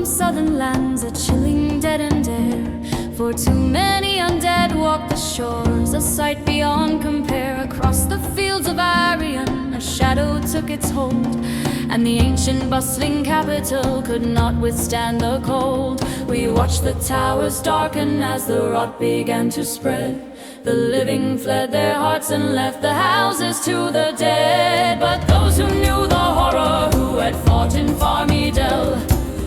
from southern lands, a chilling dead-end air. For too many undead walk the shores, a sight beyond compare. Across the fields of Arion, a shadow took its hold, and the ancient bustling capital could not withstand the cold. We watched the towers darken as the rot began to spread. The living fled their hearts and left the houses to the dead. But those who knew the horror, who had fought in Farmidel,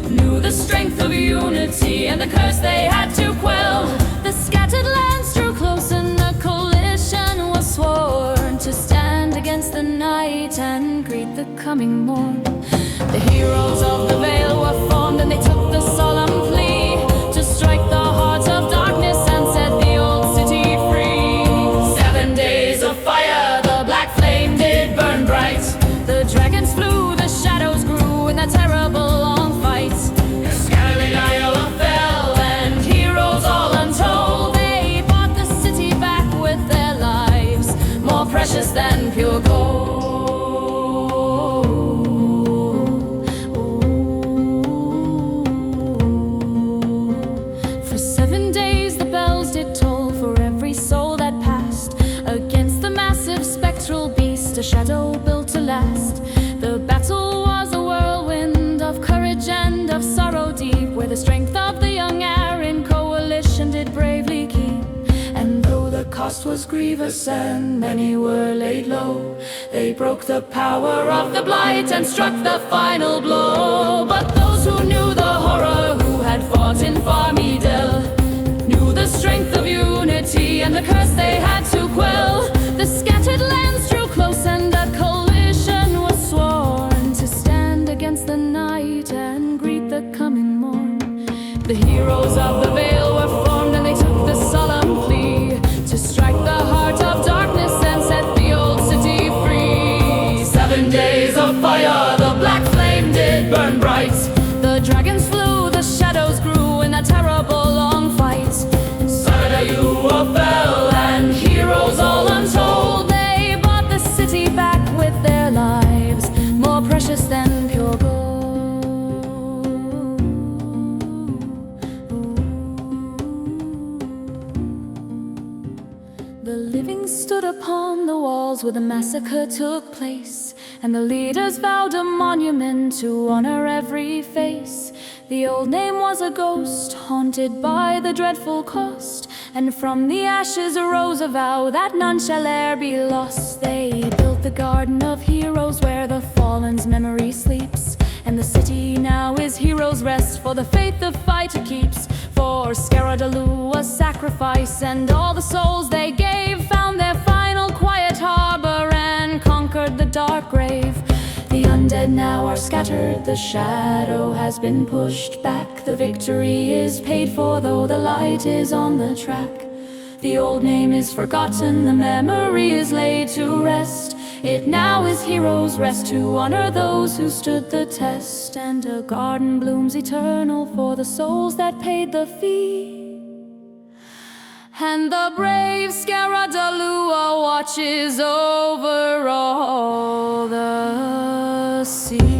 knew the strength of unity and the curse they had to quell. The scattered lands drew close and a coalition was sworn to stand against the night and greet the coming morn. The heroes of the Vale were formed, and they took the solemn plea to strike the hearts of darkness and set the old city free. 7 days of fire, the black flame did burn bright. The dragons flew, the shadows grew in that terrible long fight. The scattering Isle fell, and heroes all untold, they bought the city back with their lives, more precious than pure gold. For 7 days the bells did toll for every soul that passed against the massive spectral beast, a shadow built to last. The battle was a whirlwind of courage and of sorrow deep, where the strength of the young Arryn coalition did bravely keep. And though the cost was grievous and many were laid low, they broke the power of the blight and struck the final blow. But those who knew the horror, who had fought in Farmidel, knew the strength of unity and the curse they had to quell. The scattered lands drew close and a coalition was sworn to stand against the night and greet the coming morn. The heroes of the Vale were formed, and they took the solemn plea to strike the heart of darkness and set the old city free. 7 days of fire, the black flame did burn bright. The dragons flew, the shadows grew in that terrible long fight. Sardayu fell, and heroes all untold, they bought the city back with their lives, more precious than pure gold. The living stood upon the walls where the massacre took place, and the leaders vowed a monument to honor every face. The old name was a ghost, haunted by the dreadful cost, and from the ashes arose a vow that none shall e'er be lost. They built the garden of heroes where the fallen's memory sleeps, and the city now is heroes' rest, for the faith the fighter keeps. For Scaradalu was sacrifice, and all the souls they gave found their final quiet harbor and conquered the dark grave. The undead now are scattered, the shadow has been pushed back. The victory is paid for, though the light is on the track. The old name is forgotten, the memory is laid to rest. It now is heroes' rest to honor those who stood the test, and a garden blooms eternal for the souls that paid the fee. And the brave Scaradalua watches over all the sea.